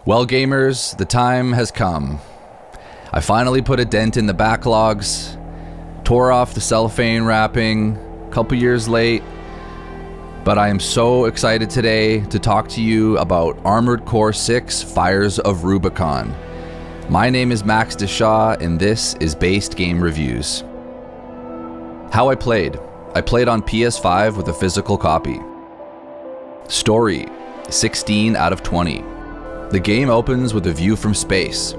Well, gamers, the time has come. I finally put a dent in the backlogs, tore off the cellophane wrapping, a couple years late, but I am so excited today to talk to you about Armored Core 6: Fires of Rubicon. My name is Max Deshaw, and this is Based Game Reviews. How I played. I played on PS5 with a physical copy. Story, 16 out of 20. The game opens with a view from space.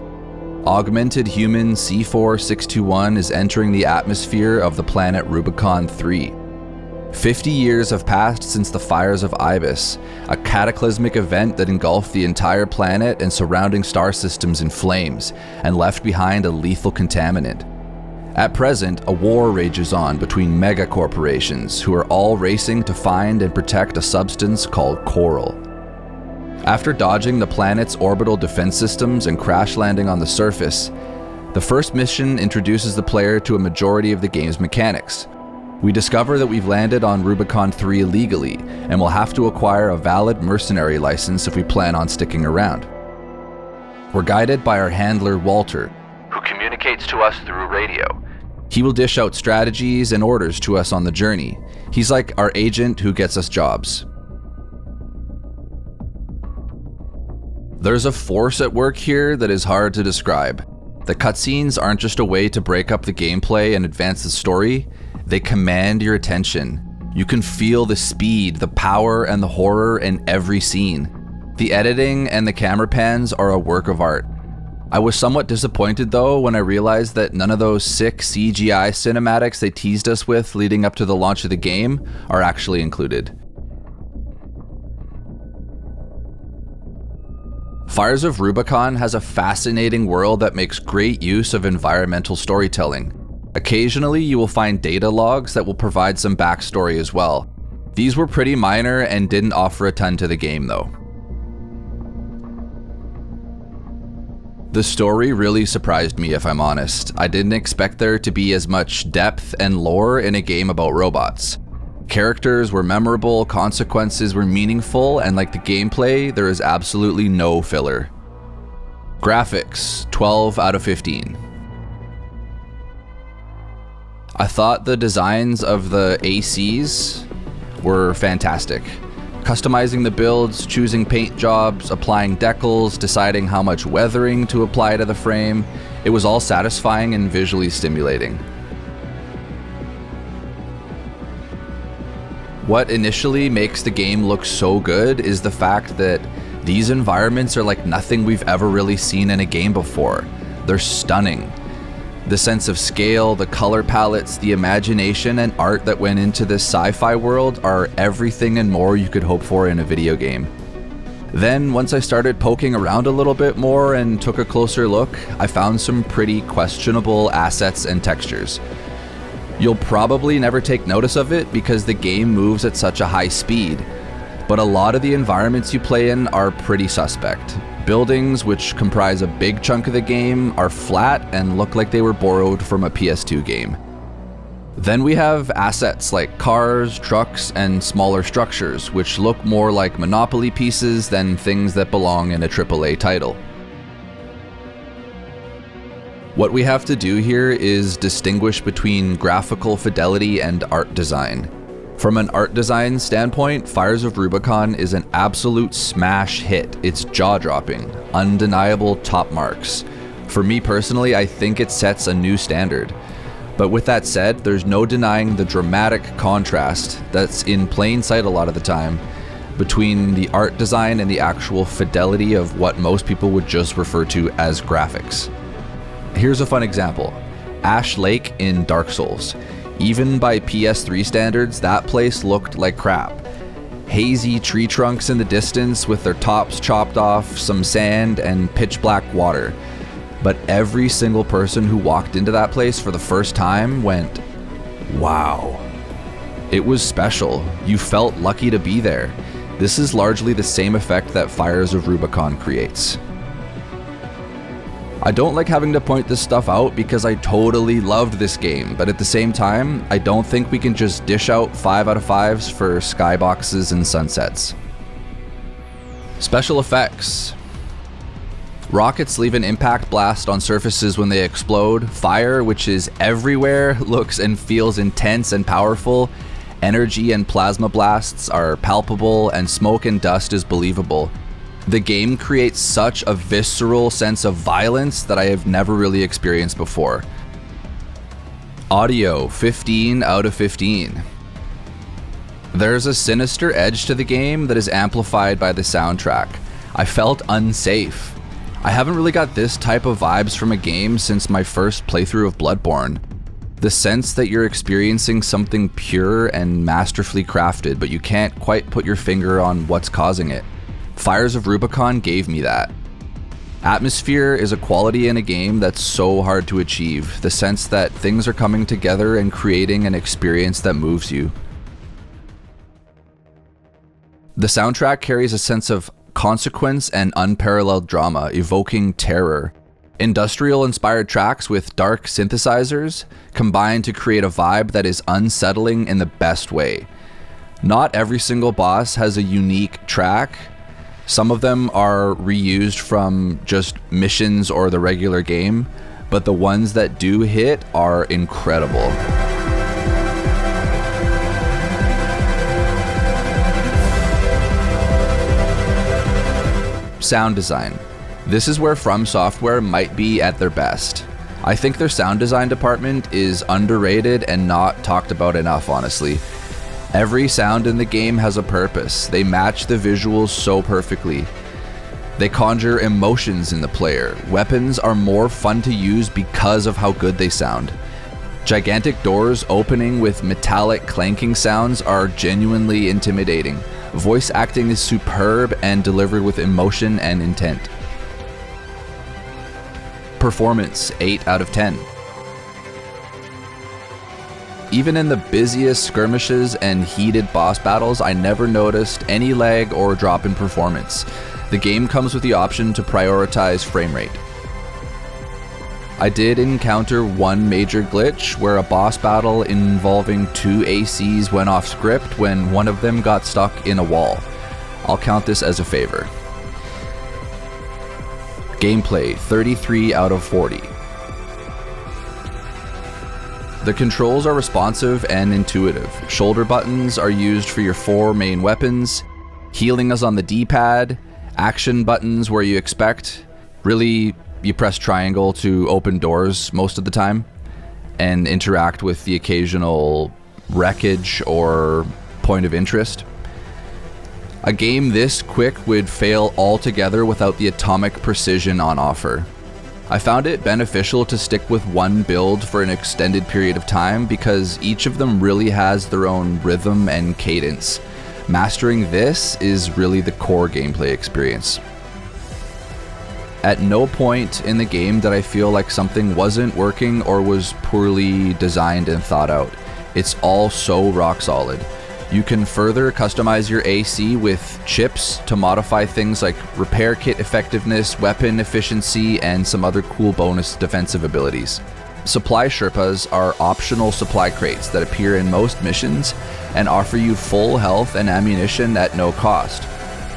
Augmented human C4-621 is entering the atmosphere of the planet Rubicon 3. 50 years have passed since the fires of Ibis, a cataclysmic event that engulfed the entire planet and surrounding star systems in flames and left behind a lethal contaminant. At present, a war rages on between mega corporations who are all racing to find and protect a substance called coral. After dodging the planet's orbital defense systems and crash landing on the surface, the first mission introduces the player to a majority of the game's mechanics. We discover that we've landed on Rubicon 3 illegally and will have to acquire a valid mercenary license if we plan on sticking around. We're guided by our handler Walter, who communicates to us through radio. He will dish out strategies and orders to us on the journey. He's like our agent who gets us jobs. There's a force at work here that is hard to describe. The cutscenes aren't just a way to break up the gameplay and advance the story, they command your attention. You can feel the speed, the power, and the horror in every scene. The editing and the camera pans are a work of art. I was somewhat disappointed though when I realized that none of those sick CGI cinematics they teased us with leading up to the launch of the game are actually included. Fires of Rubicon has a fascinating world that makes great use of environmental storytelling. Occasionally, you will find data logs that will provide some backstory as well. These were pretty minor and didn't offer a ton to the game though. The story really surprised me if I'm honest. I didn't expect there to be as much depth and lore in a game about robots. Characters were memorable, consequences were meaningful, and like the gameplay, there is absolutely no filler. Graphics, 12 out of 15. I thought the designs of the ACs were fantastic. Customizing the builds, choosing paint jobs, applying decals, deciding how much weathering to apply to the frame, it was all satisfying and visually stimulating. What initially makes the game look so good is the fact that these environments are like nothing we've ever really seen in a game before. They're stunning. The sense of scale, the color palettes, the imagination and art that went into this sci-fi world are everything and more you could hope for in a video game. Then, once I started poking around a little bit more and took a closer look, I found some pretty questionable assets and textures. You'll probably never take notice of it because the game moves at such a high speed, but a lot of the environments you play in are pretty suspect. Buildings, which comprise a big chunk of the game, are flat and look like they were borrowed from a PS2 game. Then we have assets like cars, trucks, and smaller structures, which look more like Monopoly pieces than things that belong in a AAA title. What we have to do here is distinguish between graphical fidelity and art design. From an art design standpoint, Fires of Rubicon is an absolute smash hit. It's jaw-dropping, undeniable top marks. For me personally, I think it sets a new standard. But with that said, there's no denying the dramatic contrast that's in plain sight a lot of the time between the art design and the actual fidelity of what most people would just refer to as graphics. Here's a fun example. Ash Lake in Dark Souls. Even by PS3 standards, that place looked like crap. Hazy tree trunks in the distance with their tops chopped off, some sand, and pitch black water. But every single person who walked into that place for the first time went, wow. It was special. You felt lucky to be there. This is largely the same effect that Fires of Rubicon creates. I don't like having to point this stuff out because I totally loved this game, but at the same time, I don't think we can just dish out 5 out of 5s for skyboxes and sunsets. Special effects. Rockets leave an impact blast on surfaces when they explode. Fire, which is everywhere, looks and feels intense and powerful. Energy and plasma blasts are palpable, and smoke and dust is believable. The game creates such a visceral sense of violence that I have never really experienced before. Audio, 15 out of 15. There's a sinister edge to the game that is amplified by the soundtrack. I felt unsafe. I haven't really got this type of vibes from a game since my first playthrough of Bloodborne. The sense that you're experiencing something pure and masterfully crafted, but you can't quite put your finger on what's causing it. Fires of Rubicon gave me that. Atmosphere is a quality in a game that's so hard to achieve, the sense that things are coming together and creating an experience that moves you. The soundtrack carries a sense of consequence and unparalleled drama, evoking terror. Industrial-inspired tracks with dark synthesizers combine to create a vibe that is unsettling in the best way. Not every single boss has a unique track. Some of them are reused from just missions or the regular game, but the ones that do hit are incredible. Sound design. This is where FromSoftware might be at their best. I think their sound design department is underrated and not talked about enough, honestly. Every sound in the game has a purpose. They match the visuals so perfectly. They conjure emotions in the player. Weapons are more fun to use because of how good they sound. Gigantic doors opening with metallic clanking sounds are genuinely intimidating. Voice acting is superb and delivered with emotion and intent. Performance, 8 out of 10. Even in the busiest skirmishes and heated boss battles, I never noticed any lag or drop in performance. The game comes with the option to prioritize frame rate. I did encounter one major glitch where a boss battle involving 2 ACs went off script when one of them got stuck in a wall. I'll count this as a favor. Gameplay, 33 out of 40. The controls are responsive and intuitive. Shoulder buttons are used for your 4 main weapons. Healing is on the D-pad. Action buttons where you expect. Really, you press triangle to open doors most of the time and interact with the occasional wreckage or point of interest. A game this quick would fail altogether without the atomic precision on offer. I found it beneficial to stick with one build for an extended period of time because each of them really has their own rhythm and cadence. Mastering this is really the core gameplay experience. At no point in the game did I feel like something wasn't working or was poorly designed and thought out. It's all so rock solid. You can further customize your AC with chips to modify things like repair kit effectiveness, weapon efficiency, and some other cool bonus defensive abilities. Supply Sherpas are optional supply crates that appear in most missions and offer you full health and ammunition at no cost.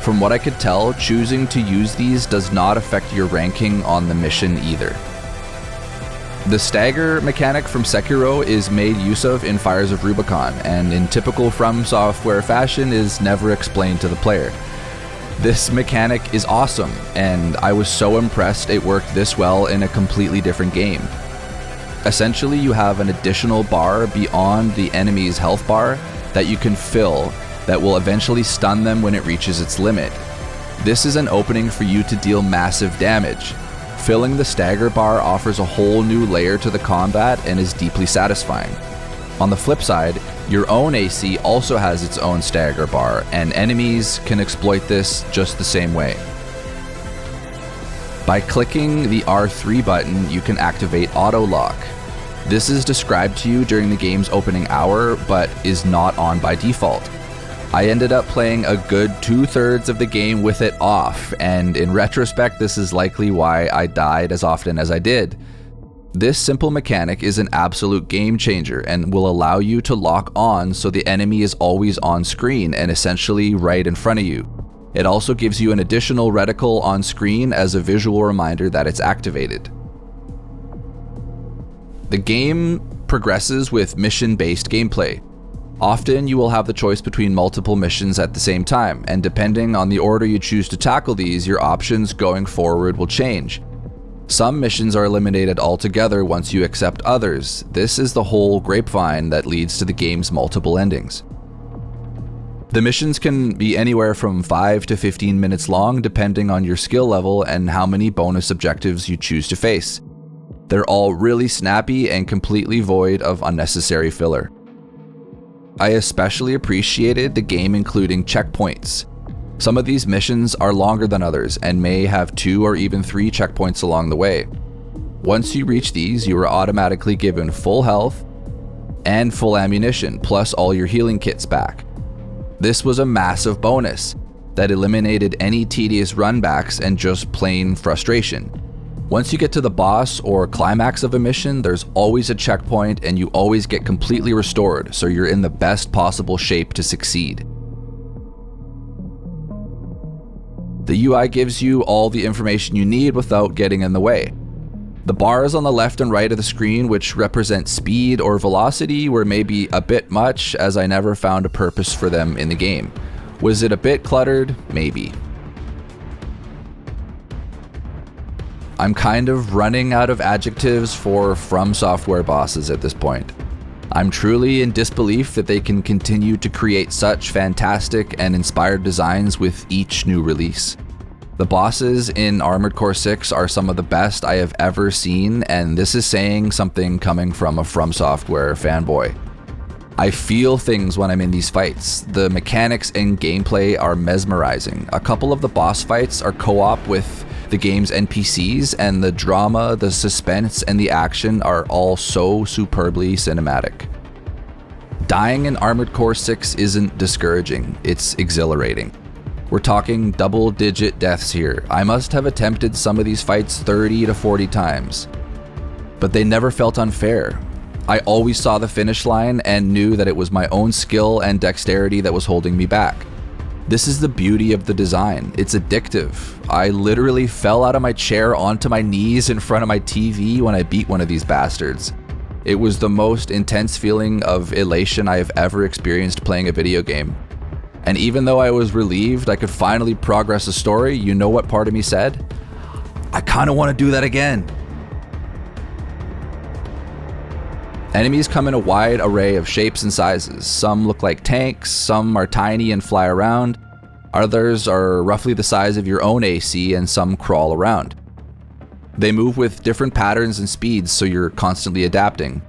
From what I could tell, choosing to use these does not affect your ranking on the mission either. The stagger mechanic from Sekiro is made use of in Fires of Rubicon, and in typical FromSoftware fashion is never explained to the player. This mechanic is awesome, and I was so impressed it worked this well in a completely different game. Essentially, you have an additional bar beyond the enemy's health bar that you can fill that will eventually stun them when it reaches its limit. This is an opening for you to deal massive damage. Filling the stagger bar offers a whole new layer to the combat and is deeply satisfying. On the flip side, your own AC also has its own stagger bar, and enemies can exploit this just the same way. By clicking the R3 button, you can activate auto lock. This is described to you during the game's opening hour, but is not on by default. I ended up playing a good 2/3 of the game with it off, and in retrospect, this is likely why I died as often as I did. This simple mechanic is an absolute game changer and will allow you to lock on so the enemy is always on screen and essentially right in front of you. It also gives you an additional reticle on screen as a visual reminder that it's activated. The game progresses with mission-based gameplay. Often you will have the choice between multiple missions at the same time, and depending on the order you choose to tackle these, your options going forward will change. Some missions are eliminated altogether once you accept others. This is the whole grapevine that leads to the game's multiple endings. The missions can be anywhere from 5 to 15 minutes long, depending on your skill level and how many bonus objectives you choose to face. They're all really snappy and completely void of unnecessary filler. I especially appreciated the game including checkpoints. Some of these missions are longer than others and may have 2 or even 3 checkpoints along the way. Once you reach these, you are automatically given full health and full ammunition, plus all your healing kits back. This was a massive bonus that eliminated any tedious runbacks and just plain frustration. Once you get to the boss or climax of a mission, there's always a checkpoint and you always get completely restored, so you're in the best possible shape to succeed. The UI gives you all the information you need without getting in the way. The bars on the left and right of the screen, which represent speed or velocity, were maybe a bit much, as I never found a purpose for them in the game. Was it a bit cluttered? Maybe. I'm kind of running out of adjectives for FromSoftware bosses at this point. I'm truly in disbelief that they can continue to create such fantastic and inspired designs with each new release. The bosses in Armored Core 6 are some of the best I have ever seen, and this is saying something coming from a FromSoftware fanboy. I feel things when I'm in these fights. The mechanics and gameplay are mesmerizing. A couple of the boss fights are co-op with the game's NPCs, and the drama, the suspense, and the action are all so superbly cinematic. Dying in Armored Core 6 isn't discouraging, it's exhilarating. We're talking double-digit deaths here. I must have attempted some of these fights 30 to 40 times. But they never felt unfair. I always saw the finish line and knew that it was my own skill and dexterity that was holding me back. This is the beauty of the design. It's addictive. I literally fell out of my chair onto my knees in front of my TV when I beat one of these bastards. It was the most intense feeling of elation I have ever experienced playing a video game. And even though I was relieved I could finally progress the story, you know what part of me said? I kind of want to do that again. Enemies come in a wide array of shapes and sizes. Some look like tanks, some are tiny and fly around, others are roughly the size of your own AC, and some crawl around. They move with different patterns and speeds, so you're constantly adapting.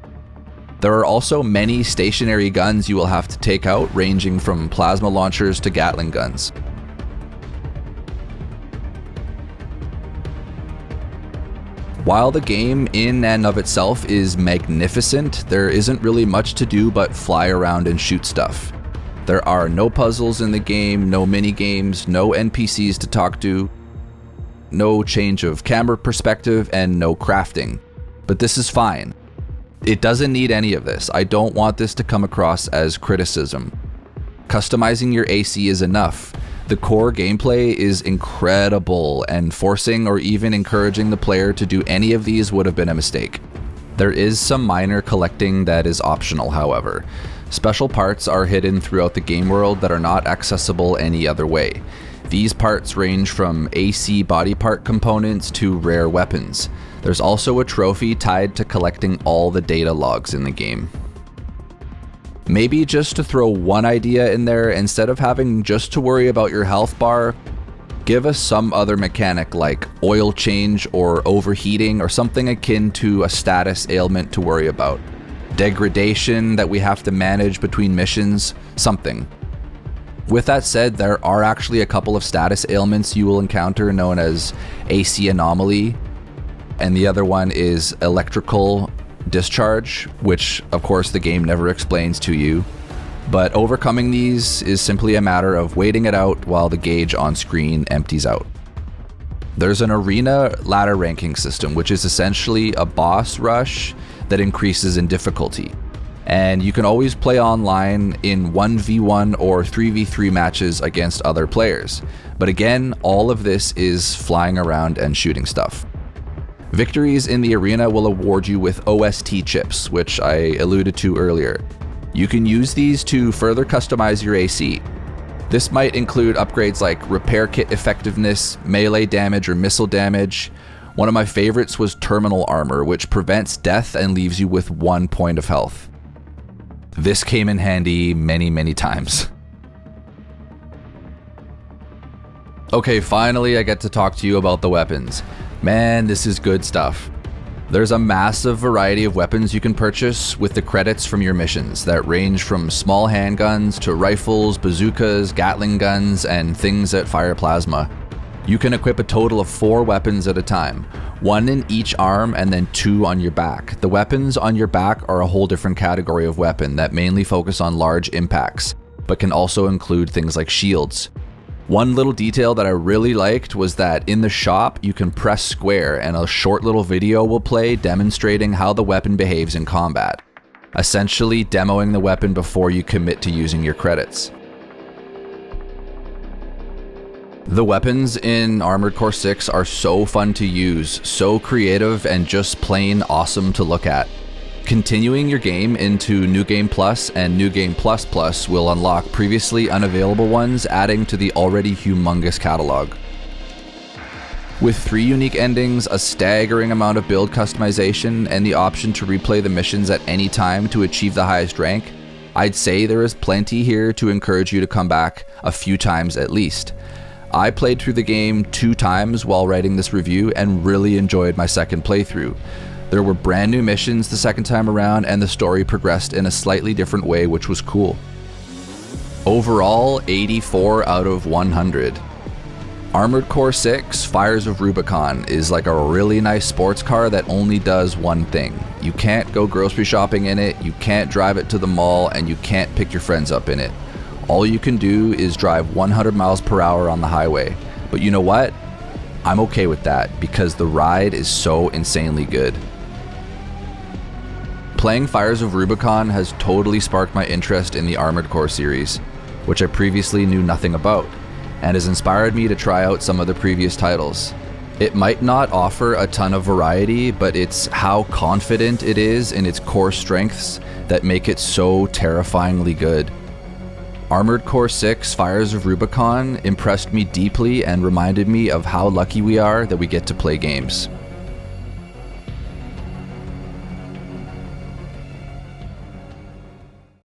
There are also many stationary guns you will have to take out, ranging from plasma launchers to Gatling guns. While the game in and of itself is magnificent, there isn't really much to do but fly around and shoot stuff. There are no puzzles in the game, no mini-games, no NPCs to talk to, no change of camera perspective, and no crafting. But this is fine. It doesn't need any of this. I don't want this to come across as criticism. Customizing your AC is enough. The core gameplay is incredible, and forcing or even encouraging the player to do any of these would have been a mistake. There is some minor collecting that is optional, however. Special parts are hidden throughout the game world that are not accessible any other way. These parts range from AC body part components to rare weapons. There's also a trophy tied to collecting all the data logs in the game. Maybe just to throw one idea in there, instead of having just to worry about your health bar, give us some other mechanic like oil change or overheating or something akin to a status ailment to worry about. Degradation that we have to manage between missions, something. With that said, there are actually a couple of status ailments you will encounter known as AC anomaly, and the other one is electrical discharge, which of course the game never explains to you. But overcoming these is simply a matter of waiting it out while the gauge on screen empties out. There's an arena ladder ranking system, which is essentially a boss rush that increases in difficulty. And you can always play online in 1v1 or 3v3 matches against other players. But again, all of this is flying around and shooting stuff. Victories in the arena will award you with OST chips, which I alluded to earlier. You can use these to further customize your AC. This might include upgrades like repair kit effectiveness, melee damage or missile damage. One of my favorites was terminal armor, which prevents death and leaves you with 1 point of health. This came in handy many times. Okay, finally I get to talk to you about the weapons. Man, this is good stuff. There's a massive variety of weapons you can purchase with the credits from your missions that range from small handguns to rifles, bazookas, Gatling guns, and things that fire plasma. You can equip a total of 4 weapons at a time, 1 in each arm and then 2 on your back. The weapons on your back are a whole different category of weapon that mainly focus on large impacts, but can also include things like shields. One little detail that I really liked was that in the shop, you can press square and a short little video will play demonstrating how the weapon behaves in combat, essentially demoing the weapon before you commit to using your credits. The weapons in Armored Core 6 are so fun to use, so creative, and just plain awesome to look at. Continuing your game into New Game Plus and New Game Plus Plus will unlock previously unavailable ones, adding to the already humongous catalog. With 3 unique endings, a staggering amount of build customization, and the option to replay the missions at any time to achieve the highest rank, I'd say there is plenty here to encourage you to come back a few times at least. I played through the game 2 times while writing this review and really enjoyed my second playthrough. There were brand new missions the second time around, and the story progressed in a slightly different way, which was cool. Overall, 84 out of 100. Armored Core 6 Fires of Rubicon is like a really nice sports car that only does one thing. You can't go grocery shopping in it, you can't drive it to the mall, and you can't pick your friends up in it. All you can do is drive 100 miles per hour on the highway. But you know what? I'm okay with that because the ride is so insanely good. Playing Fires of Rubicon has totally sparked my interest in the Armored Core series, which I previously knew nothing about, and has inspired me to try out some of the previous titles. It might not offer a ton of variety, but it's how confident it is in its core strengths that make it so terrifyingly good. Armored Core 6 Fires of Rubicon impressed me deeply and reminded me of how lucky we are that we get to play games.